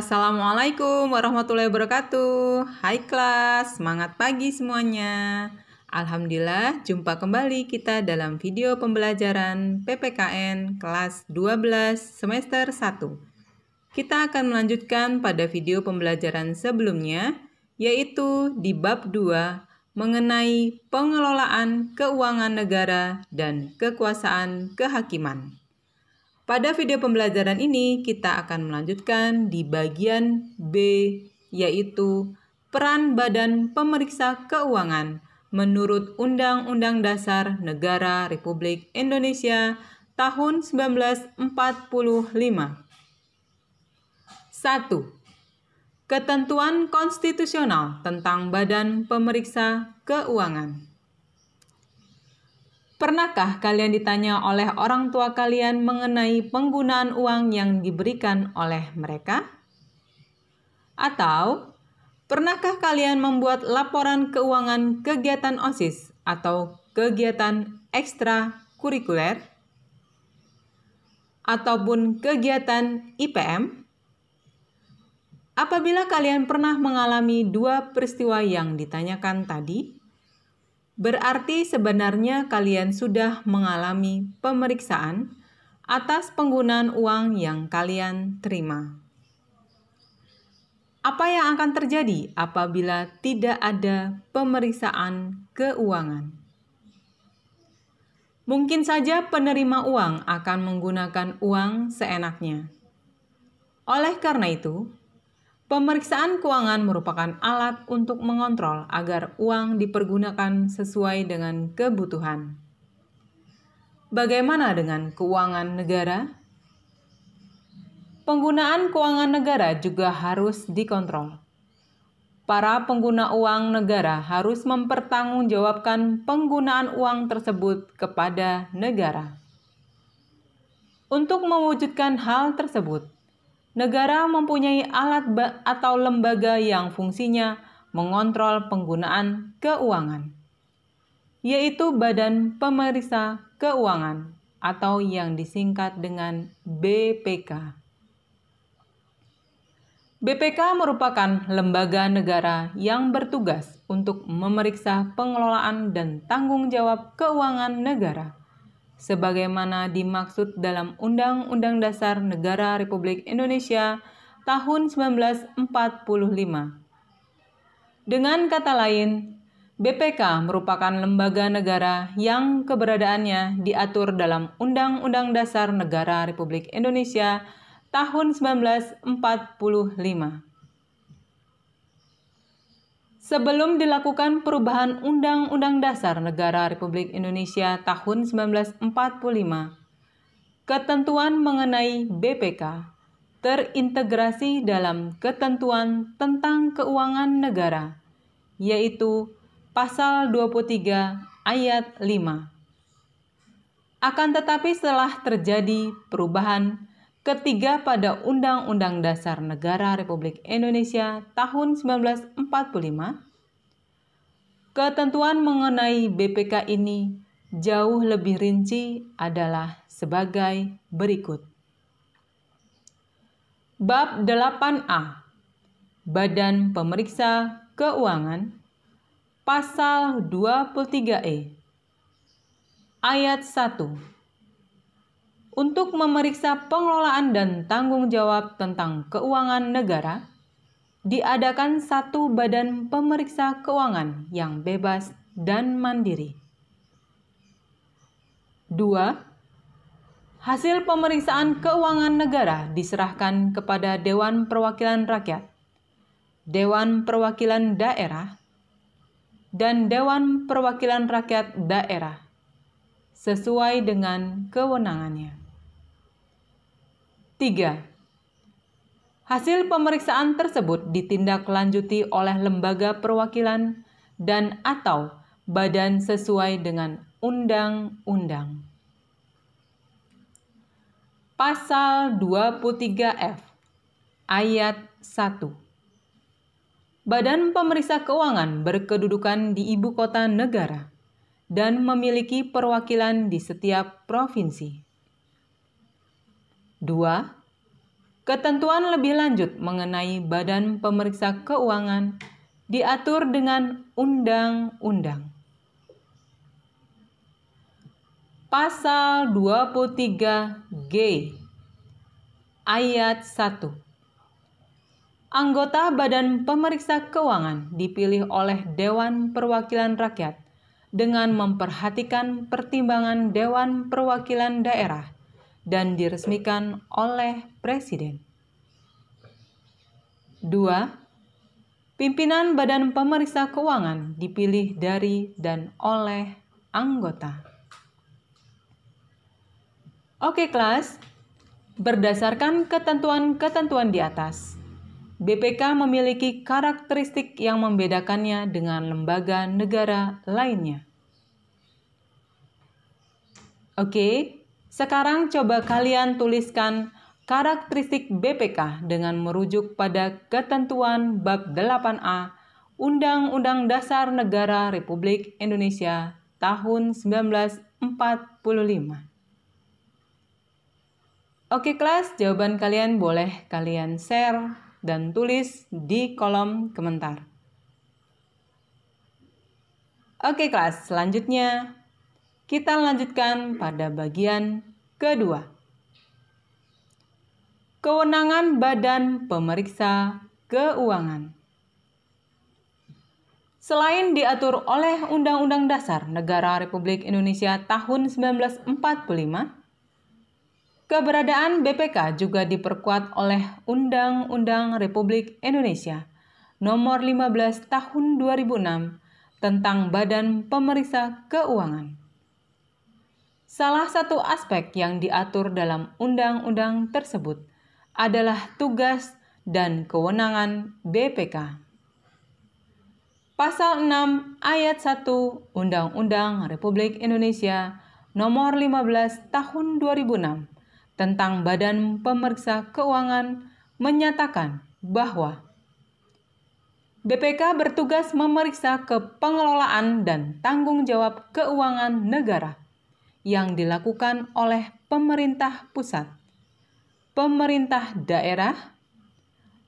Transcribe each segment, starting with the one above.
Assalamualaikum warahmatullahi wabarakatuh. Hai kelas, semangat pagi semuanya. Alhamdulillah, jumpa kembali kita dalam video pembelajaran PPKN kelas 12 semester 1. Kita akan melanjutkan pada video pembelajaran sebelumnya, yaitu di bab 2 mengenai pengelolaan keuangan negara dan kekuasaan kehakiman. Pada video pembelajaran ini, kita akan melanjutkan di bagian B, yaitu peran Badan Pemeriksa Keuangan menurut Undang-Undang Dasar Negara Republik Indonesia tahun 1945. 1. Ketentuan konstitusional tentang Badan Pemeriksa Keuangan. Pernahkah kalian ditanya oleh orang tua kalian mengenai penggunaan uang yang diberikan oleh mereka? Atau, pernahkah kalian membuat laporan keuangan kegiatan OSIS atau kegiatan ekstrakurikuler? Ataupun kegiatan IPM? Apabila kalian pernah mengalami dua peristiwa yang ditanyakan tadi, berarti sebenarnya kalian sudah mengalami pemeriksaan atas penggunaan uang yang kalian terima. Apa yang akan terjadi apabila tidak ada pemeriksaan keuangan? Mungkin saja penerima uang akan menggunakan uang seenaknya. Oleh karena itu, pemeriksaan keuangan merupakan alat untuk mengontrol agar uang dipergunakan sesuai dengan kebutuhan. Bagaimana dengan keuangan negara? Penggunaan keuangan negara juga harus dikontrol. Para pengguna uang negara harus mempertanggungjawabkan penggunaan uang tersebut kepada negara. Untuk mewujudkan hal tersebut, negara mempunyai alat atau lembaga yang fungsinya mengontrol penggunaan keuangan, yaitu Badan Pemeriksa Keuangan atau yang disingkat dengan BPK. BPK merupakan lembaga negara yang bertugas untuk memeriksa pengelolaan dan tanggung jawab keuangan negara, sebagaimana dimaksud dalam Undang-Undang Dasar Negara Republik Indonesia tahun 1945. Dengan kata lain, BPK merupakan lembaga negara yang keberadaannya diatur dalam Undang-Undang Dasar Negara Republik Indonesia tahun 1945. Sebelum dilakukan perubahan Undang-Undang Dasar Negara Republik Indonesia tahun 1945, ketentuan mengenai BPK terintegrasi dalam ketentuan tentang keuangan negara, yaitu Pasal 23 Ayat 5. Akan tetapi setelah terjadi perubahan ketiga pada Undang-Undang Dasar Negara Republik Indonesia tahun 1945, ketentuan mengenai BPK ini jauh lebih rinci adalah sebagai berikut. Bab 8A, Badan Pemeriksa Keuangan, Pasal 23E, Ayat 1. Untuk memeriksa pengelolaan dan tanggung jawab tentang keuangan negara, diadakan satu badan pemeriksa keuangan yang bebas dan mandiri. 2. Hasil pemeriksaan keuangan negara diserahkan kepada Dewan Perwakilan Rakyat, Dewan Perwakilan Daerah, dan Dewan Perwakilan Rakyat Daerah, sesuai dengan kewenangannya. 3. Hasil pemeriksaan tersebut ditindaklanjuti oleh lembaga perwakilan dan atau badan sesuai dengan undang-undang. Pasal 23F Ayat 1. Badan Pemeriksa Keuangan berkedudukan di ibu kota negara dan memiliki perwakilan di setiap provinsi. 2. Ketentuan lebih lanjut mengenai Badan Pemeriksa Keuangan diatur dengan undang-undang. Pasal 23G Ayat 1. Anggota Badan Pemeriksa Keuangan dipilih oleh Dewan Perwakilan Rakyat dengan memperhatikan pertimbangan Dewan Perwakilan Daerah dan diresmikan oleh Presiden. 2. Pimpinan Badan Pemeriksa Keuangan dipilih dari dan oleh anggota. Oke kelas, berdasarkan ketentuan-ketentuan di atas, BPK memiliki karakteristik yang membedakannya dengan lembaga negara lainnya. Oke, sekarang coba kalian tuliskan karakteristik BPK dengan merujuk pada ketentuan bab 8A Undang-Undang Dasar Negara Republik Indonesia tahun 1945. Oke kelas, jawaban kalian boleh kalian share dan tulis di kolom komentar. Oke kelas, selanjutnya kita lanjutkan pada bagian kedua. Kewenangan Badan Pemeriksa Keuangan. Selain diatur oleh Undang-Undang Dasar Negara Republik Indonesia tahun 1945, keberadaan BPK juga diperkuat oleh Undang-Undang Republik Indonesia Nomor 15 Tahun 2006 tentang Badan Pemeriksa Keuangan. Salah satu aspek yang diatur dalam undang-undang tersebut adalah tugas dan kewenangan BPK. Pasal 6 Ayat 1 Undang-Undang Republik Indonesia Nomor 15 Tahun 2006 tentang Badan Pemeriksa Keuangan menyatakan bahwa BPK bertugas memeriksa kepengelolaan dan tanggung jawab keuangan negara yang dilakukan oleh pemerintah pusat, pemerintah daerah,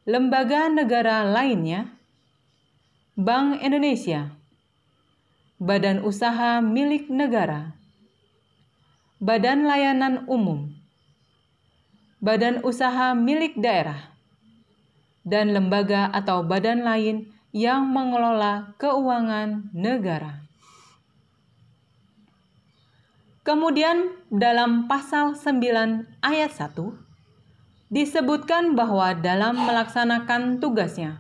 lembaga negara lainnya, Bank Indonesia, badan usaha milik negara, badan layanan umum, badan usaha milik daerah, dan lembaga atau badan lain yang mengelola keuangan negara. Kemudian dalam pasal 9 ayat 1 disebutkan bahwa dalam melaksanakan tugasnya,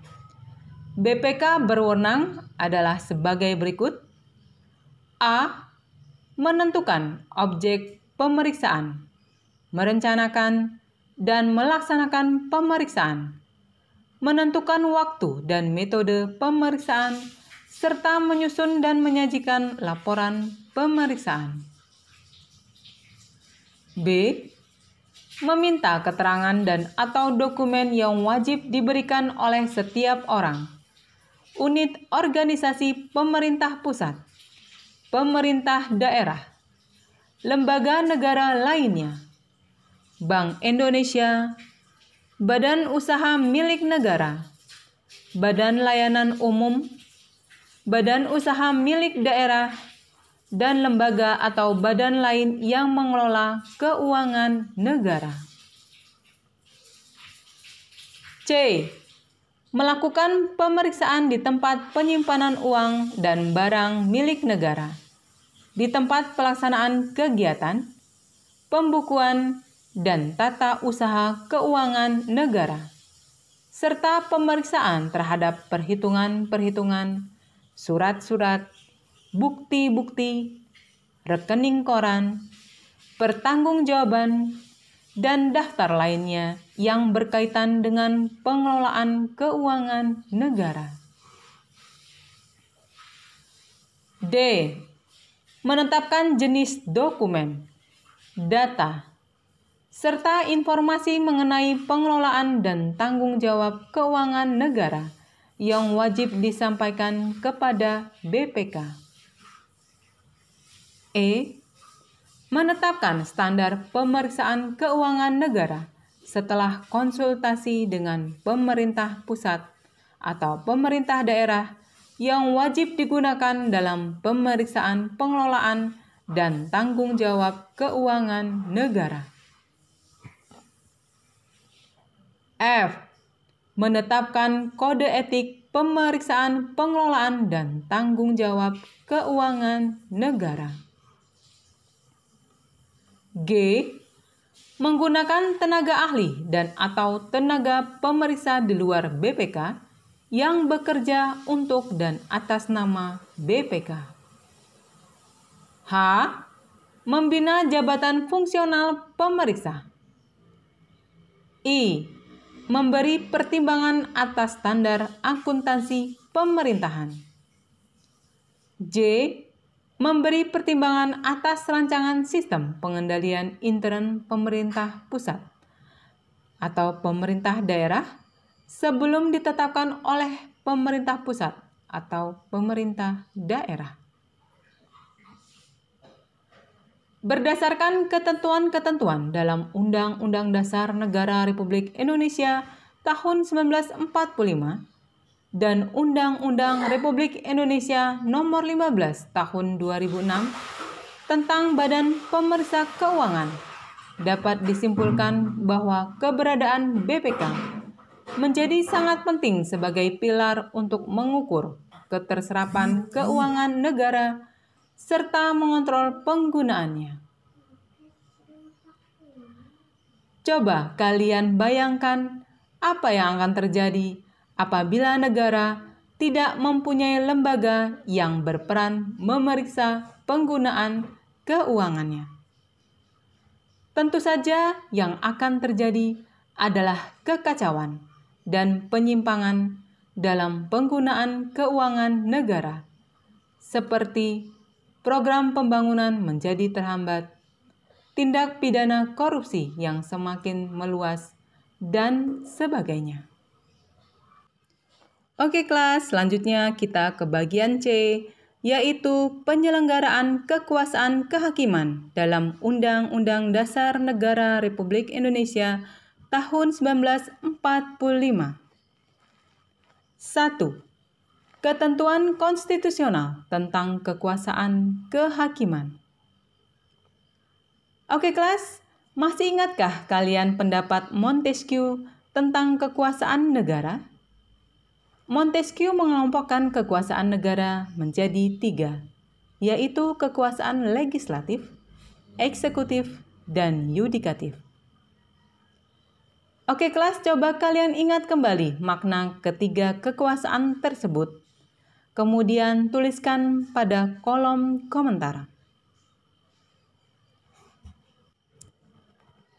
BPK berwenang adalah sebagai berikut. A. Menentukan objek pemeriksaan, merencanakan dan melaksanakan pemeriksaan, menentukan waktu dan metode pemeriksaan, serta menyusun dan menyajikan laporan pemeriksaan. B. Meminta keterangan dan atau dokumen yang wajib diberikan oleh setiap orang, unit organisasi pemerintah pusat, pemerintah daerah, lembaga negara lainnya, Bank Indonesia, badan usaha milik negara, badan layanan umum, badan usaha milik daerah, dan lembaga atau badan lain yang mengelola keuangan negara. C. Melakukan pemeriksaan di tempat penyimpanan uang dan barang milik negara, di tempat pelaksanaan kegiatan, pembukuan, dan tata usaha keuangan negara, serta pemeriksaan terhadap perhitungan-perhitungan, surat-surat, bukti-bukti, rekening koran, pertanggungjawaban, dan daftar lainnya yang berkaitan dengan pengelolaan keuangan negara. D. Menetapkan jenis dokumen, data, serta informasi mengenai pengelolaan dan tanggung jawab keuangan negara yang wajib disampaikan kepada BPK. E. Menetapkan standar pemeriksaan keuangan negara setelah konsultasi dengan pemerintah pusat atau pemerintah daerah yang wajib digunakan dalam pemeriksaan pengelolaan dan tanggung jawab keuangan negara. F. Menetapkan kode etik pemeriksaan pengelolaan dan tanggung jawab keuangan negara. G. Menggunakan tenaga ahli dan atau tenaga pemeriksa di luar BPK yang bekerja untuk dan atas nama BPK. H. Membina jabatan fungsional pemeriksa. I. Memberi pertimbangan atas standar akuntansi pemerintahan. J. Memberi pertimbangan atas rancangan sistem pengendalian intern pemerintah pusat atau pemerintah daerah sebelum ditetapkan oleh pemerintah pusat atau pemerintah daerah. Berdasarkan ketentuan-ketentuan dalam Undang-Undang Dasar Negara Republik Indonesia tahun 1945 dan Undang-Undang Republik Indonesia Nomor 15 Tahun 2006 tentang Badan Pemeriksa Keuangan, dapat disimpulkan bahwa keberadaan BPK menjadi sangat penting sebagai pilar untuk mengukur keterserapan keuangan negara serta mengontrol penggunaannya. Coba kalian bayangkan apa yang akan terjadi apabila negara tidak mempunyai lembaga yang berperan memeriksa penggunaan keuangannya. Tentu saja yang akan terjadi adalah kekacauan dan penyimpangan dalam penggunaan keuangan negara, seperti program pembangunan menjadi terhambat, tindak pidana korupsi yang semakin meluas, dan sebagainya. Oke kelas, selanjutnya kita ke bagian C, yaitu penyelenggaraan kekuasaan kehakiman dalam Undang-Undang Dasar Negara Republik Indonesia tahun 1945. 1. Ketentuan konstitusional tentang kekuasaan kehakiman. Oke kelas, masih ingatkah kalian pendapat Montesquieu tentang kekuasaan negara? Montesquieu mengelompokkan kekuasaan negara menjadi 3, yaitu kekuasaan legislatif, eksekutif, dan yudikatif. Oke kelas, coba kalian ingat kembali makna ketiga kekuasaan tersebut. Kemudian tuliskan pada kolom komentar.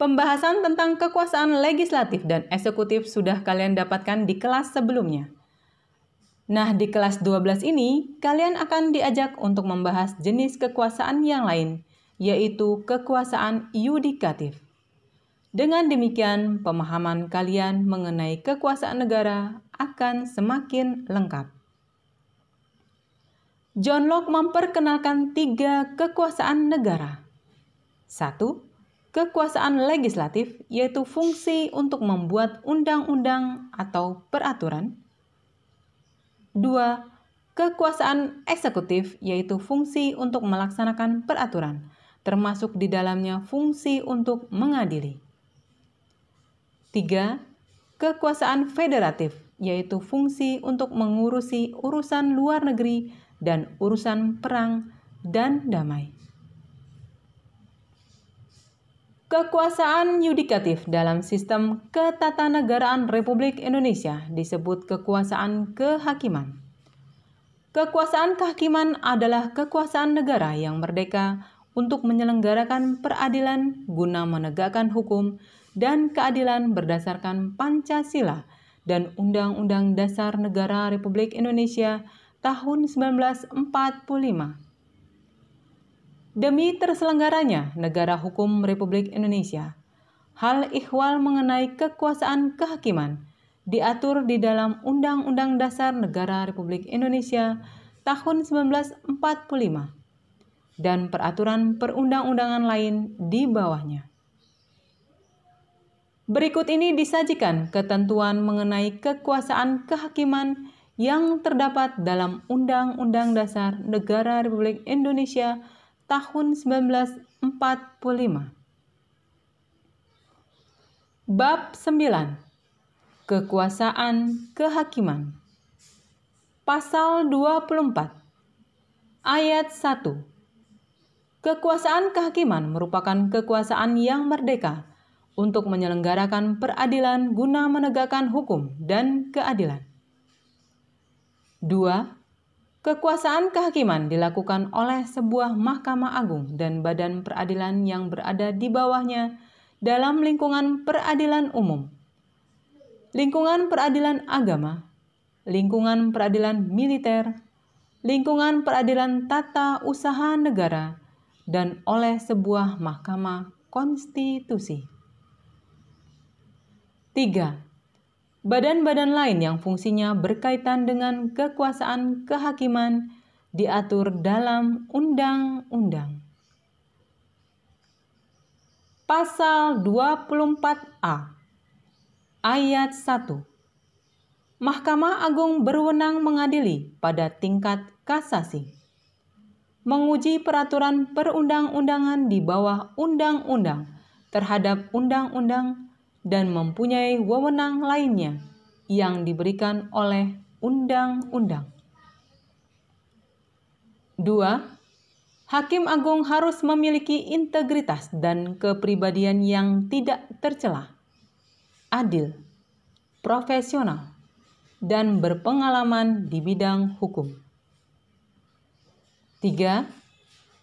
Pembahasan tentang kekuasaan legislatif dan eksekutif sudah kalian dapatkan di kelas sebelumnya. Nah, di kelas 12 ini, kalian akan diajak untuk membahas jenis kekuasaan yang lain, yaitu kekuasaan yudikatif. Dengan demikian, pemahaman kalian mengenai kekuasaan negara akan semakin lengkap. John Locke memperkenalkan 3 kekuasaan negara. 1. Kekuasaan legislatif, yaitu fungsi untuk membuat undang-undang atau peraturan. 2. Kekuasaan eksekutif, yaitu fungsi untuk melaksanakan peraturan, termasuk di dalamnya fungsi untuk mengadili. 3. Kekuasaan federatif, yaitu fungsi untuk mengurusi urusan luar negeri dan urusan perang dan damai. Kekuasaan yudikatif dalam sistem ketatanegaraan Republik Indonesia disebut kekuasaan kehakiman. Kekuasaan kehakiman adalah kekuasaan negara yang merdeka untuk menyelenggarakan peradilan guna menegakkan hukum dan keadilan berdasarkan Pancasila dan Undang-Undang Dasar Negara Republik Indonesia tahun 1945. Demi terselenggaranya negara hukum Republik Indonesia, hal ihwal mengenai kekuasaan kehakiman diatur di dalam Undang-Undang Dasar Negara Republik Indonesia tahun 1945 dan peraturan perundang-undangan lain di bawahnya. Berikut ini disajikan ketentuan mengenai kekuasaan kehakiman yang terdapat dalam Undang-Undang Dasar Negara Republik Indonesia tahun 1945. Bab 9. Kekuasaan kehakiman. Pasal 24. Ayat 1. Kekuasaan kehakiman merupakan kekuasaan yang merdeka untuk menyelenggarakan peradilan guna menegakkan hukum dan keadilan. 2. Kekuasaan kehakiman dilakukan oleh sebuah Mahkamah Agung dan badan peradilan yang berada di bawahnya dalam lingkungan peradilan umum, lingkungan peradilan agama, lingkungan peradilan militer, lingkungan peradilan tata usaha negara, dan oleh sebuah Mahkamah Konstitusi. 3. Badan-badan lain yang fungsinya berkaitan dengan kekuasaan kehakiman diatur dalam undang-undang. Pasal 24A. Ayat 1. Mahkamah Agung berwenang mengadili pada tingkat kasasi, menguji peraturan perundang-undangan di bawah undang-undang terhadap undang-undang, dan mempunyai wewenang lainnya yang diberikan oleh undang-undang. 2. Hakim Agung harus memiliki integritas dan kepribadian yang tidak tercela, adil, profesional, dan berpengalaman di bidang hukum. 3.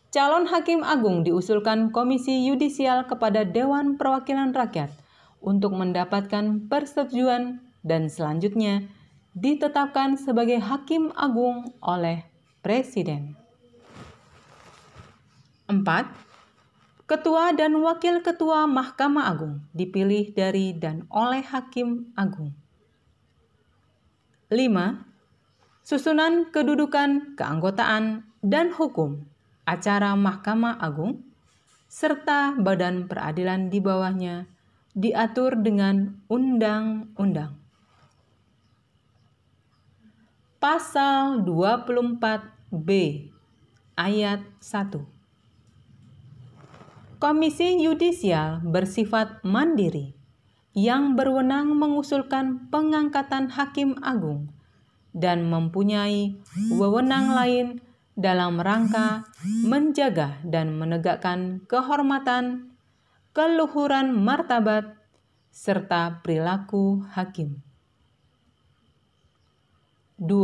Calon Hakim Agung diusulkan Komisi Yudisial kepada Dewan Perwakilan Rakyat untuk mendapatkan persetujuan dan selanjutnya ditetapkan sebagai Hakim Agung oleh Presiden. 4. Ketua dan Wakil Ketua Mahkamah Agung dipilih dari dan oleh Hakim Agung. 5. Susunan kedudukan, keanggotaan, dan hukum acara Mahkamah Agung serta badan peradilan di bawahnya diatur dengan undang-undang. Pasal 24B ayat 1. Komisi Yudisial bersifat mandiri yang berwenang mengusulkan pengangkatan Hakim Agung dan mempunyai wewenang lain dalam rangka menjaga dan menegakkan kehormatan, keluhuran martabat, serta perilaku hakim. 2.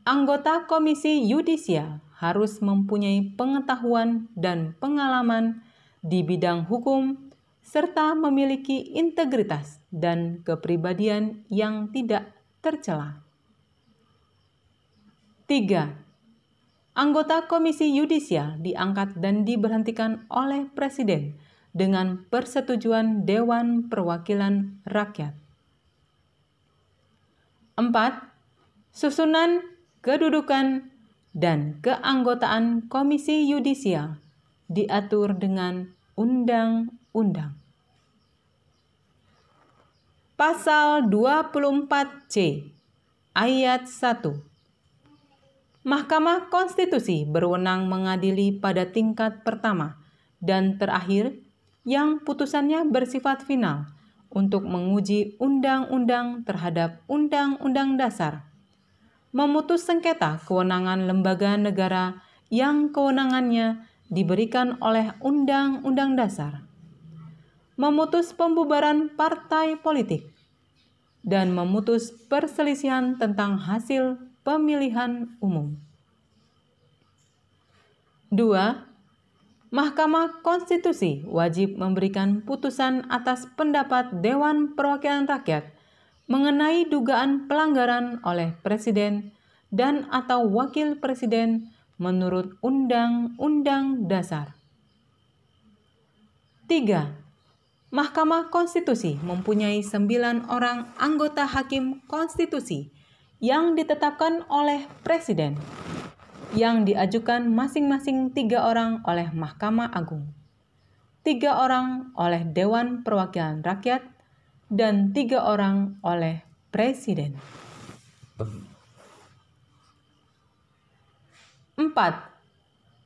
Anggota Komisi Yudisial harus mempunyai pengetahuan dan pengalaman di bidang hukum serta memiliki integritas dan kepribadian yang tidak tercela. 3. Anggota Komisi Yudisial diangkat dan diberhentikan oleh Presiden dengan persetujuan Dewan Perwakilan Rakyat. 4. Susunan, kedudukan, dan keanggotaan Komisi Yudisial diatur dengan undang-undang. Pasal 24C ayat 1. Mahkamah Konstitusi berwenang mengadili pada tingkat pertama dan terakhir yang putusannya bersifat final untuk menguji undang-undang terhadap Undang-Undang Dasar, memutus sengketa kewenangan lembaga negara yang kewenangannya diberikan oleh Undang-Undang Dasar, memutus pembubaran partai politik, dan memutus perselisihan tentang hasil pemilihan umum. 2. Mahkamah Konstitusi wajib memberikan putusan atas pendapat Dewan Perwakilan Rakyat mengenai dugaan pelanggaran oleh Presiden dan atau Wakil Presiden menurut Undang-Undang Dasar. 3. Mahkamah Konstitusi mempunyai 9 orang anggota Hakim Konstitusi yang ditetapkan oleh Presiden, yang diajukan masing-masing 3 orang oleh Mahkamah Agung. 3 orang oleh Dewan Perwakilan Rakyat, dan 3 orang oleh Presiden. 4.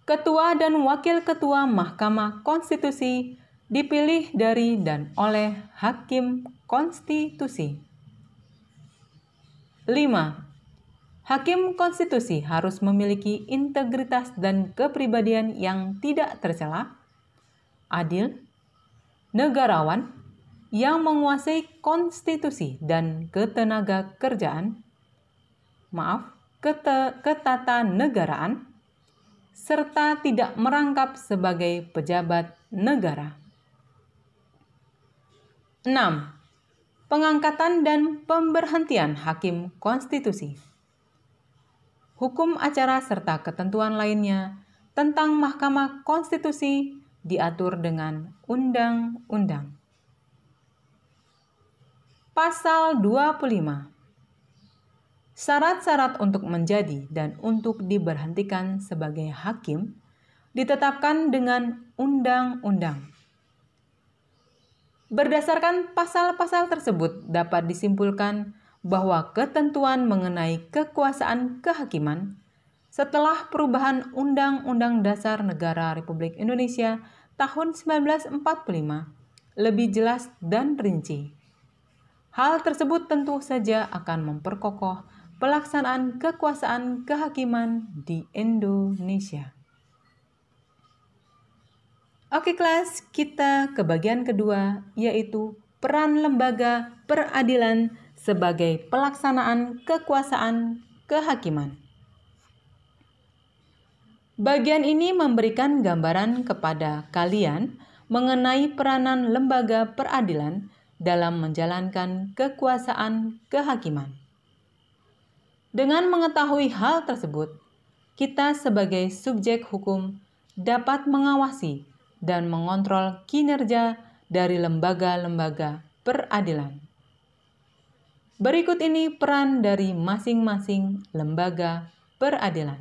Ketua dan Wakil Ketua Mahkamah Konstitusi dipilih dari dan oleh Hakim Konstitusi. 5. Hakim Konstitusi harus memiliki integritas dan kepribadian yang tidak tercela, adil, negarawan, yang menguasai konstitusi dan ketatanegaraan, serta tidak merangkap sebagai pejabat negara. 6. Pengangkatan dan pemberhentian Hakim Konstitusi. Hukum acara serta ketentuan lainnya tentang Mahkamah Konstitusi diatur dengan undang-undang. Pasal 25. Syarat-syarat untuk menjadi dan untuk diberhentikan sebagai hakim ditetapkan dengan undang-undang. Berdasarkan pasal-pasal tersebut dapat disimpulkan bahwa ketentuan mengenai kekuasaan kehakiman setelah perubahan Undang-Undang Dasar Negara Republik Indonesia tahun 1945 lebih jelas dan rinci. Hal tersebut tentu saja akan memperkokoh pelaksanaan kekuasaan kehakiman di Indonesia. Oke kelas, kita ke bagian kedua, yaitu peran lembaga peradilan sebagai pelaksanaan kekuasaan kehakiman. Bagian ini memberikan gambaran kepada kalian mengenai peranan lembaga peradilan dalam menjalankan kekuasaan kehakiman. Dengan mengetahui hal tersebut, kita sebagai subjek hukum dapat mengawasi dan mengontrol kinerja dari lembaga-lembaga peradilan. Berikut ini peran dari masing-masing lembaga peradilan.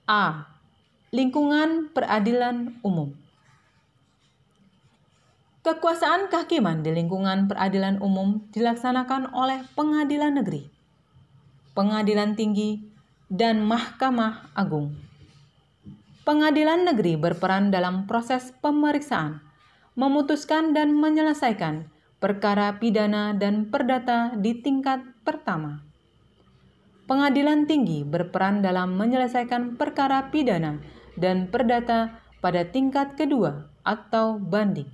A. Lingkungan peradilan umum. Kekuasaan kehakiman di lingkungan peradilan umum dilaksanakan oleh pengadilan negeri, pengadilan tinggi, dan Mahkamah Agung. Pengadilan negeri berperan dalam proses pemeriksaan, memutuskan dan menyelesaikan perkara pidana dan perdata di tingkat pertama. Pengadilan tinggi berperan dalam menyelesaikan perkara pidana dan perdata pada tingkat kedua atau banding.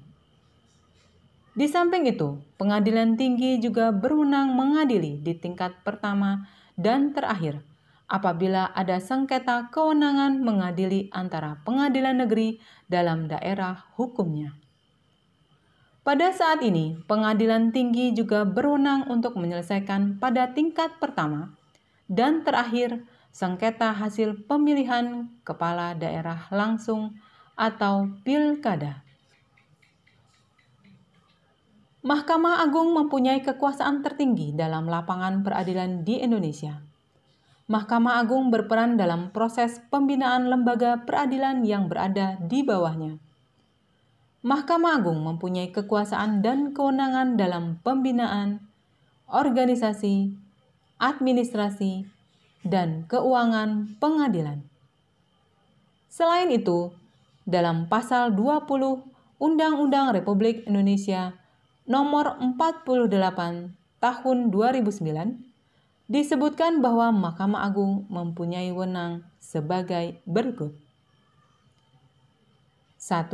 Di samping itu, pengadilan tinggi juga berwenang mengadili di tingkat pertama dan terakhir apabila ada sengketa kewenangan mengadili antara pengadilan negeri dalam daerah hukumnya. Pada saat ini, pengadilan tinggi juga berwenang untuk menyelesaikan pada tingkat pertama dan terakhir sengketa hasil pemilihan kepala daerah langsung atau pilkada. Mahkamah Agung mempunyai kekuasaan tertinggi dalam lapangan peradilan di Indonesia. Mahkamah Agung berperan dalam proses pembinaan lembaga peradilan yang berada di bawahnya. Mahkamah Agung mempunyai kekuasaan dan kewenangan dalam pembinaan, organisasi, administrasi, dan keuangan pengadilan. Selain itu, dalam Pasal 20 Undang-Undang Republik Indonesia Nomor 48 Tahun 2009 disebutkan bahwa Mahkamah Agung mempunyai wewenang sebagai berikut. 1.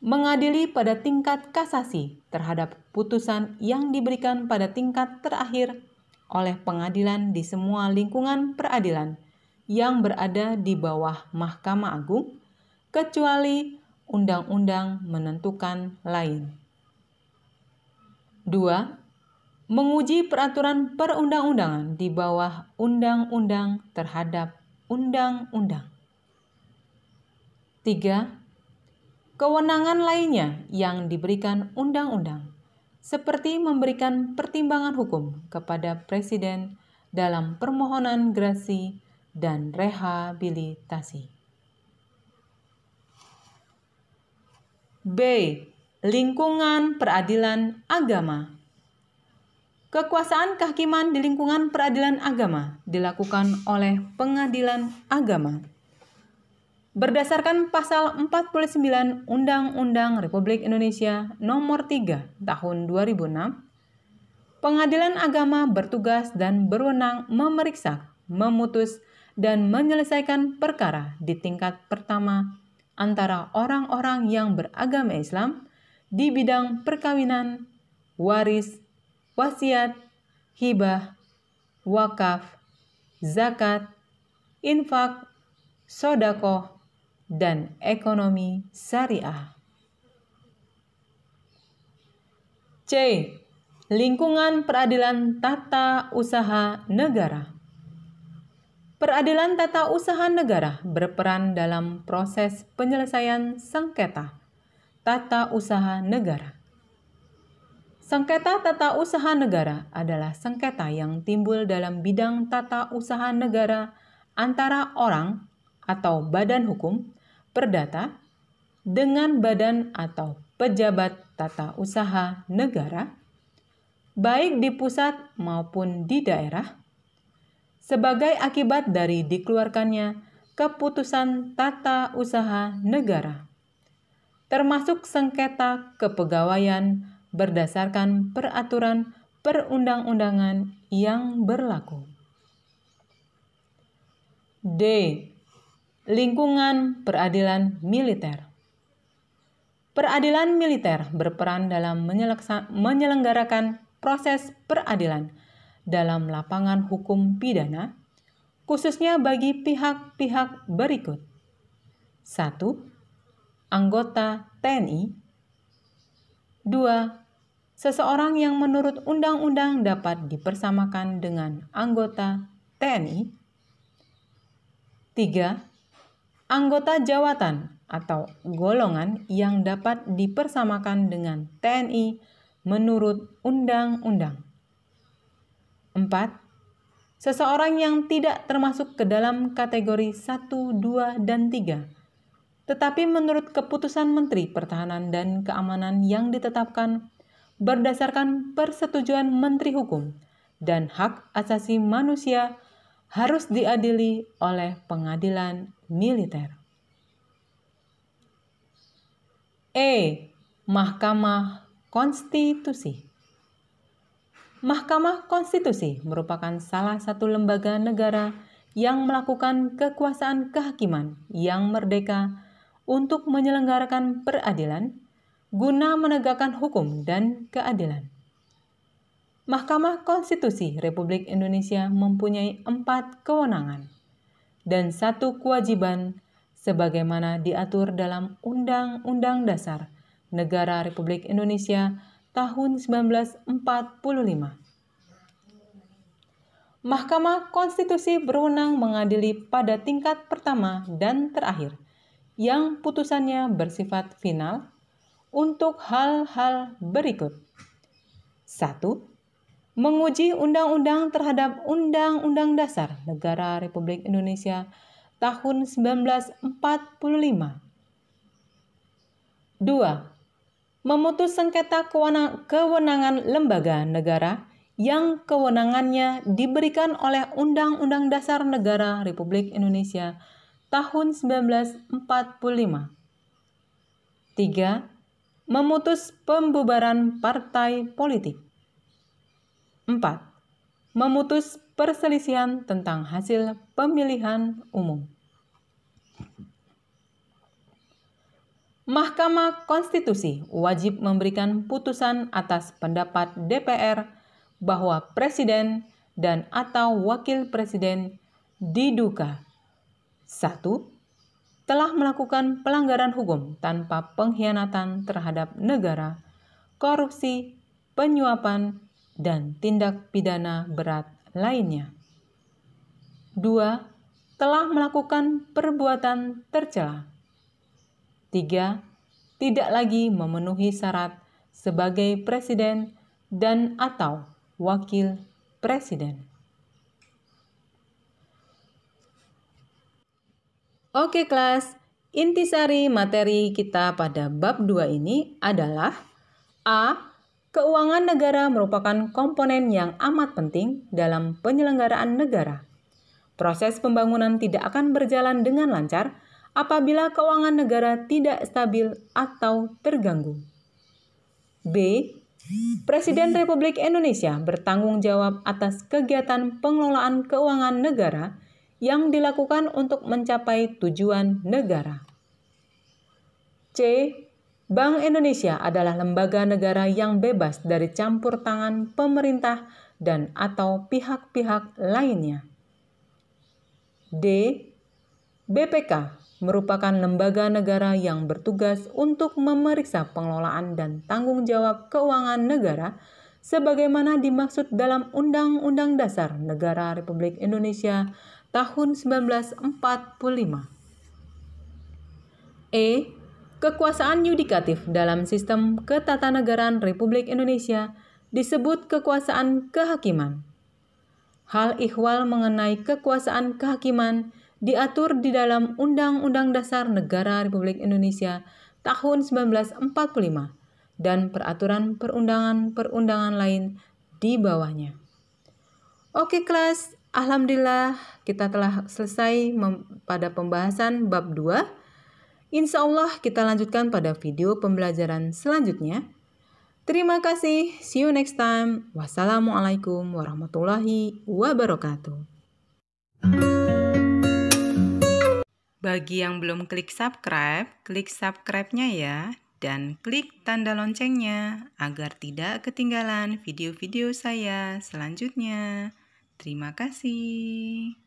Mengadili pada tingkat kasasi terhadap putusan yang diberikan pada tingkat terakhir oleh pengadilan di semua lingkungan peradilan yang berada di bawah Mahkamah Agung, kecuali undang-undang menentukan lain. 2. Menguji peraturan perundang-undangan di bawah undang-undang terhadap undang-undang. 3. Kewenangan lainnya yang diberikan undang-undang, seperti memberikan pertimbangan hukum kepada Presiden dalam permohonan grasi dan rehabilitasi. B. Lingkungan peradilan agama. Kekuasaan kehakiman di lingkungan peradilan agama dilakukan oleh pengadilan agama. Berdasarkan pasal 49 Undang-Undang Republik Indonesia Nomor 3 Tahun 2006, pengadilan agama bertugas dan berwenang memeriksa, memutus, dan menyelesaikan perkara di tingkat pertama antara orang-orang yang beragama Islam di bidang perkawinan, waris, wasiat, hibah, wakaf, zakat, infak, sodakoh, dan ekonomi syariah. C. Lingkungan peradilan tata usaha negara. Peradilan tata usaha negara berperan dalam proses penyelesaian sengketa tata usaha negara. Sengketa tata usaha negara adalah sengketa yang timbul dalam bidang tata usaha negara antara orang atau badan hukum perdata dengan badan atau pejabat tata usaha negara, baik di pusat maupun di daerah, sebagai akibat dari dikeluarkannya keputusan tata usaha negara, termasuk sengketa kepegawaian berdasarkan peraturan perundang-undangan yang berlaku. D. Lingkungan peradilan militer. Peradilan militer berperan dalam menyelenggarakan proses peradilan dalam lapangan hukum pidana, khususnya bagi pihak-pihak berikut. 1. Anggota TNI. 2. Seseorang yang menurut undang-undang dapat dipersamakan dengan anggota TNI. 3. Anggota jawatan atau golongan yang dapat dipersamakan dengan TNI menurut undang-undang. 4. Seseorang yang tidak termasuk ke dalam kategori 1, 2, dan 3, tetapi menurut keputusan Menteri Pertahanan dan Keamanan yang ditetapkan berdasarkan persetujuan Menteri Hukum dan Hak Asasi Manusia harus diadili oleh pengadilan militer. E. Mahkamah Konstitusi. Mahkamah Konstitusi merupakan salah satu lembaga negara yang melakukan kekuasaan kehakiman yang merdeka untuk menyelenggarakan peradilan guna menegakkan hukum dan keadilan. Mahkamah Konstitusi Republik Indonesia mempunyai 4 kewenangan dan 1 kewajiban sebagaimana diatur dalam Undang-Undang Dasar Negara Republik Indonesia tahun 1945. Mahkamah Konstitusi berwenang mengadili pada tingkat pertama dan terakhir yang putusannya bersifat final untuk hal-hal berikut. 1. Menguji undang-undang terhadap Undang-Undang Dasar Negara Republik Indonesia tahun 1945. 2. Memutus sengketa kewenangan lembaga negara yang kewenangannya diberikan oleh Undang-Undang Dasar Negara Republik Indonesia tahun 1945. 3. Memutus pembubaran partai politik. 4. Memutus perselisihan tentang hasil pemilihan umum. Mahkamah Konstitusi wajib memberikan putusan atas pendapat DPR bahwa presiden dan atau wakil presiden diduga 1. Telah melakukan pelanggaran hukum tanpa pengkhianatan terhadap negara, korupsi, penyuapan, dan tindak pidana berat lainnya. 2. Telah melakukan perbuatan tercela. 3. Tidak lagi memenuhi syarat sebagai presiden dan atau wakil presiden. Oke kelas, Intisari materi kita pada bab 2 ini adalah A. Keuangan negara merupakan komponen yang amat penting dalam penyelenggaraan negara. Proses pembangunan tidak akan berjalan dengan lancar apabila keuangan negara tidak stabil atau terganggu. B. Presiden Republik Indonesia bertanggung jawab atas kegiatan pengelolaan keuangan negara yang dilakukan untuk mencapai tujuan negara. C. Bank Indonesia adalah lembaga negara yang bebas dari campur tangan pemerintah dan atau pihak-pihak lainnya. D. BPK merupakan lembaga negara yang bertugas untuk memeriksa pengelolaan dan tanggung jawab keuangan negara sebagaimana dimaksud dalam Undang-Undang Dasar Negara Republik Indonesia tahun 1945. E. Kekuasaan yudikatif dalam sistem ketatanegaraan Republik Indonesia disebut kekuasaan kehakiman. Hal ihwal mengenai kekuasaan kehakiman diatur di dalam Undang-Undang Dasar Negara Republik Indonesia tahun 1945 dan peraturan perundangan-perundangan lain di bawahnya. Oke kelas, alhamdulillah kita telah selesai pada pembahasan bab 2. Insya Allah kita lanjutkan pada video pembelajaran selanjutnya. Terima kasih, see you next time. Wassalamualaikum warahmatullahi wabarakatuh. Bagi yang belum klik subscribe-nya ya. Dan klik tanda loncengnya agar tidak ketinggalan video-video saya selanjutnya. Terima kasih.